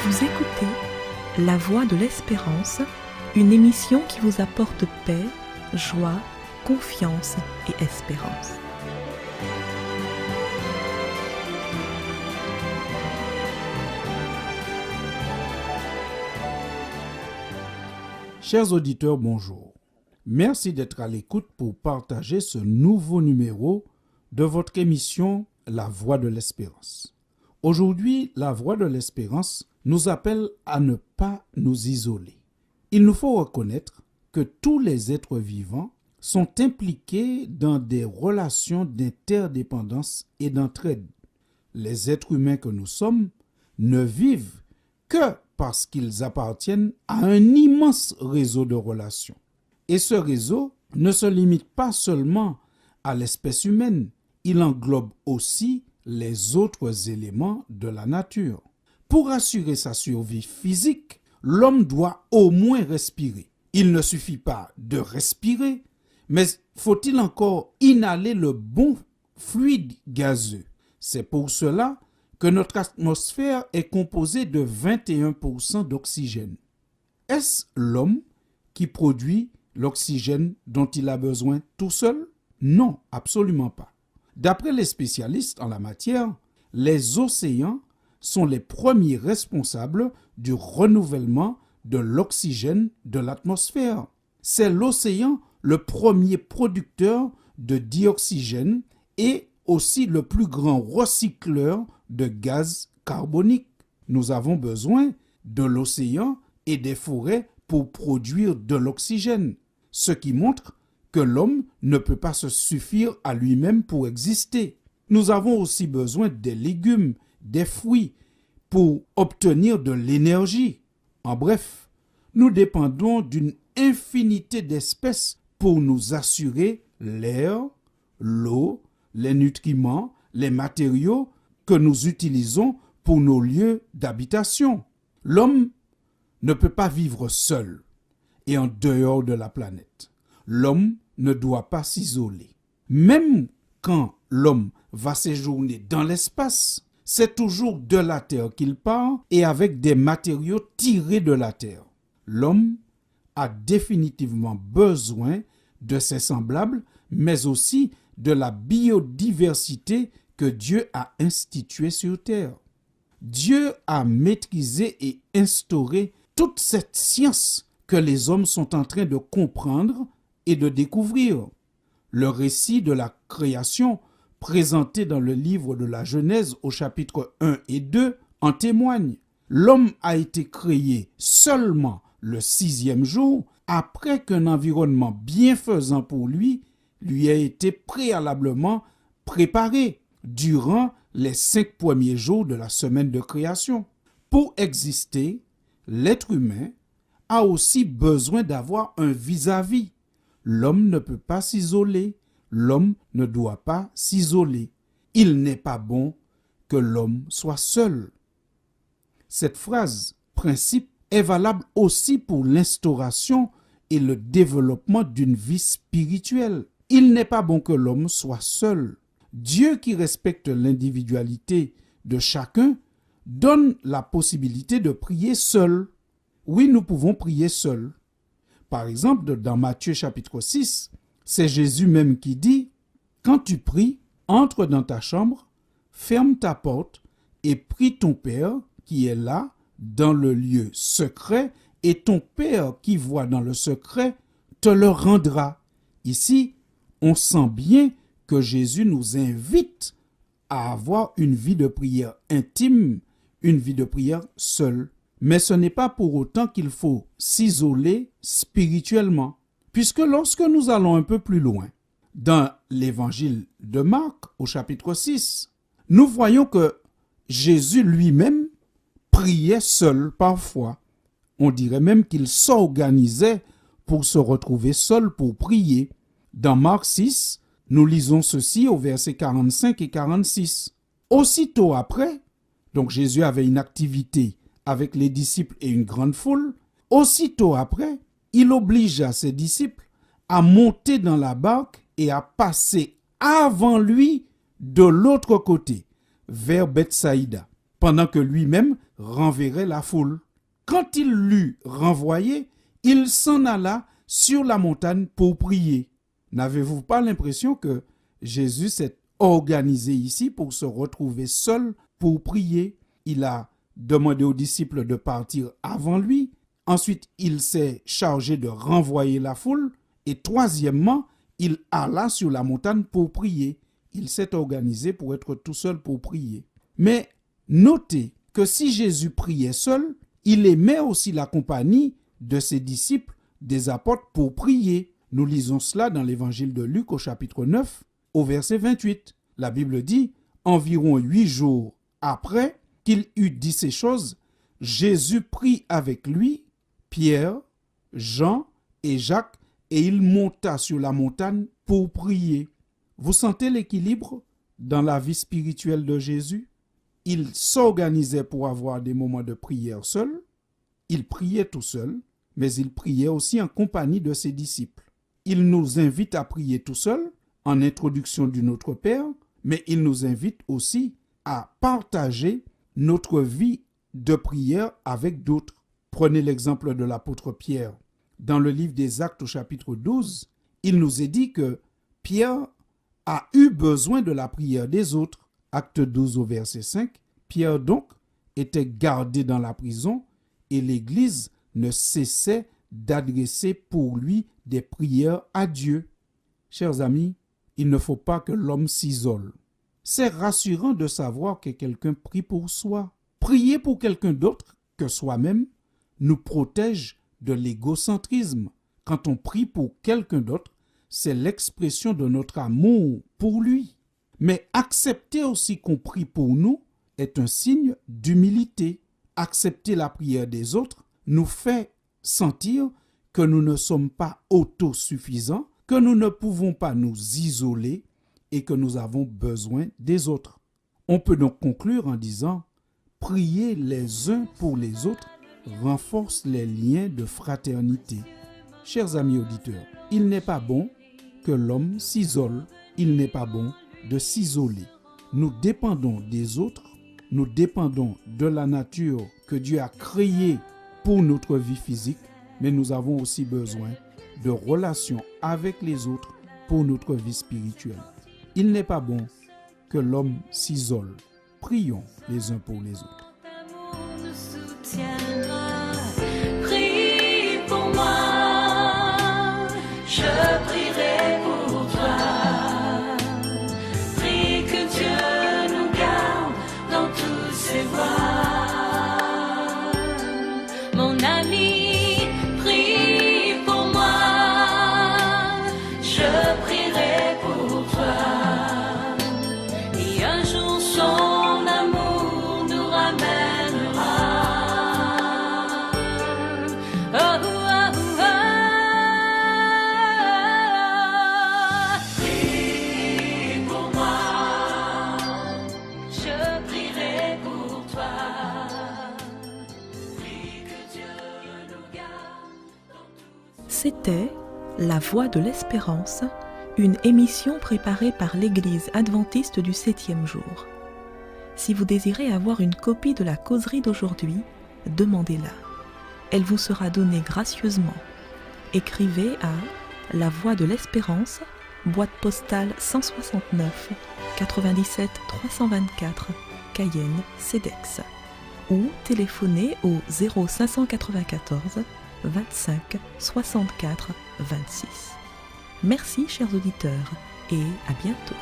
Vous écoutez La Voix de l'Espérance, une émission qui vous apporte paix, joie, confiance et espérance. Chers auditeurs, bonjour. Merci d'être à l'écoute pour partager ce nouveau numéro de votre émission La Voix de l'Espérance. Aujourd'hui, La Voix de l'Espérance nous appelle à ne pas nous isoler. Il nous faut reconnaître que tous les êtres vivants sont impliqués dans des relations d'interdépendance et d'entraide. Les êtres humains que nous sommes ne vivent que parce qu'ils appartiennent à un immense réseau de relations. Et ce réseau ne se limite pas seulement à l'espèce humaine, il englobe aussi les autres éléments de la nature. Pour assurer sa survie physique, l'homme doit au moins respirer. Il ne suffit pas de respirer, mais faut-il encore inhaler le bon fluide gazeux. C'est pour cela que notre atmosphère est composée de 21% d'oxygène. Est-ce l'homme qui produit l'oxygène dont il a besoin tout seul? Non, absolument pas. D'après les spécialistes en la matière, les océans sont les premiers responsables du renouvellement de l'oxygène de l'atmosphère. C'est l'océan le premier producteur de dioxygène et aussi le plus grand recycleur de gaz carbonique. Nous avons besoin de l'océan et des forêts pour produire de l'oxygène, ce qui montre que l'homme ne peut pas se suffire à lui-même pour exister. Nous avons aussi besoin des légumes, des fruits, pour obtenir de l'énergie. En bref, nous dépendons d'une infinité d'espèces pour nous assurer l'air, l'eau, les nutriments, les matériaux que nous utilisons pour nos lieux d'habitation. L'homme ne peut pas vivre seul et en dehors de la planète. L'homme ne doit pas s'isoler. Même quand l'homme va séjourner dans l'espace, c'est toujours de la Terre qu'il part et avec des matériaux tirés de la Terre. L'homme a définitivement besoin de ses semblables, mais aussi de la biodiversité que Dieu a instituée sur Terre. Dieu a maîtrisé et instauré toute cette science que les hommes sont en train de comprendre et de découvrir. Le récit de la création présenté dans le livre de la Genèse au chapitre 1 et 2 en témoigne. L'homme a été créé seulement le 6e jour après qu'un environnement bienfaisant pour lui a été préalablement préparé durant les 5 premiers jours de la semaine de création. Pour exister, l'être humain a aussi besoin d'avoir un vis-à-vis. L'homme ne peut pas s'isoler, l'homme ne doit pas s'isoler. Il n'est pas bon que l'homme soit seul. Cette phrase, principe, est valable aussi pour l'instauration et le développement d'une vie spirituelle. Il n'est pas bon que l'homme soit seul. Dieu qui respecte l'individualité de chacun donne la possibilité de prier seul. Oui, nous pouvons prier seuls. Par exemple, dans Matthieu chapitre 6, c'est Jésus même qui dit « Quand tu pries, entre dans ta chambre, ferme ta porte et prie ton Père qui est là, dans le lieu secret, et ton Père qui voit dans le secret te le rendra. » Ici, on sent bien que Jésus nous invite à avoir une vie de prière intime, une vie de prière seule. Mais ce n'est pas pour autant qu'il faut s'isoler spirituellement, puisque lorsque nous allons un peu plus loin, dans l'évangile de Marc, au chapitre 6, nous voyons que Jésus lui-même priait seul parfois. On dirait même qu'il s'organisait pour se retrouver seul pour prier. Dans Marc 6, nous lisons ceci au verset 45 et 46. Aussitôt après, donc Jésus avait une activité avec les disciples et une grande foule. Aussitôt après, il obligea ses disciples à monter dans la barque et à passer avant lui de l'autre côté, vers Bethsaïda, pendant que lui-même renverrait la foule. Quand il l'eut renvoyé, il s'en alla sur la montagne pour prier. N'avez-vous pas l'impression que Jésus s'est organisé ici pour se retrouver seul pour prier? Il a demandé aux disciples de partir avant lui. Ensuite, il s'est chargé de renvoyer la foule. Et troisièmement, il alla sur la montagne pour prier. Il s'est organisé pour être tout seul pour prier. Mais notez que si Jésus priait seul, il aimait aussi la compagnie de ses disciples, des apôtres, pour prier. Nous lisons cela dans l'évangile de Luc au chapitre 9, au verset 28. La Bible dit, environ 8 jours après qu'il eut dit ces choses, Jésus prit avec lui Pierre, Jean et Jacques, et il monta sur la montagne pour prier. Vous sentez l'équilibre dans la vie spirituelle de Jésus? Il s'organisait pour avoir des moments de prière seul. Il priait tout seul, mais il priait aussi en compagnie de ses disciples. Il nous invite à prier tout seul, en introduction du Notre Père, mais il nous invite aussi à partager notre vie de prière avec d'autres. Prenez l'exemple de l'apôtre Pierre. Dans le livre des Actes au chapitre 12, il nous est dit que Pierre a eu besoin de la prière des autres. Acte 12 au verset 5, Pierre donc était gardé dans la prison et l'Église ne cessait d'adresser pour lui des prières à Dieu. Chers amis, il ne faut pas que l'homme s'isole. C'est rassurant de savoir que quelqu'un prie pour soi. Prier pour quelqu'un d'autre que soi-même nous protège de l'égocentrisme. Quand on prie pour quelqu'un d'autre, c'est l'expression de notre amour pour lui. Mais accepter aussi qu'on prie pour nous est un signe d'humilité. Accepter la prière des autres nous fait sentir que nous ne sommes pas autosuffisants, que nous ne pouvons pas nous isoler et que nous avons besoin des autres. On peut donc conclure en disant « Prier les uns pour les autres renforce les liens de fraternité ». Chers amis auditeurs, il n'est pas bon que l'homme s'isole, il n'est pas bon de s'isoler. Nous dépendons des autres, nous dépendons de la nature que Dieu a créée pour notre vie physique, mais nous avons aussi besoin de relations avec les autres pour notre vie spirituelle. Il n'est pas bon que l'homme s'isole. Prions les uns pour les autres. Prie pour moi, je prierai pour toi. Prie que Dieu nous garde dans tous ses voies. Mon ami, prie pour moi, je prierai pour toi. Et un jour son amour nous ramènera. Oh, oh, oh. Prie pour moi, je prierai pour toi. Prie que Dieu nous garde dans tout. C'était La Voix de l'Espérance, une émission préparée par l'Église adventiste du 7e jour. Si vous désirez avoir une copie de la causerie d'aujourd'hui, demandez-la. Elle vous sera donnée gracieusement. Écrivez à La Voix de l'Espérance, boîte postale 169 97 324, Cayenne, CEDEX, ou téléphonez au 0594 25 64 26. Merci chers auditeurs et à bientôt.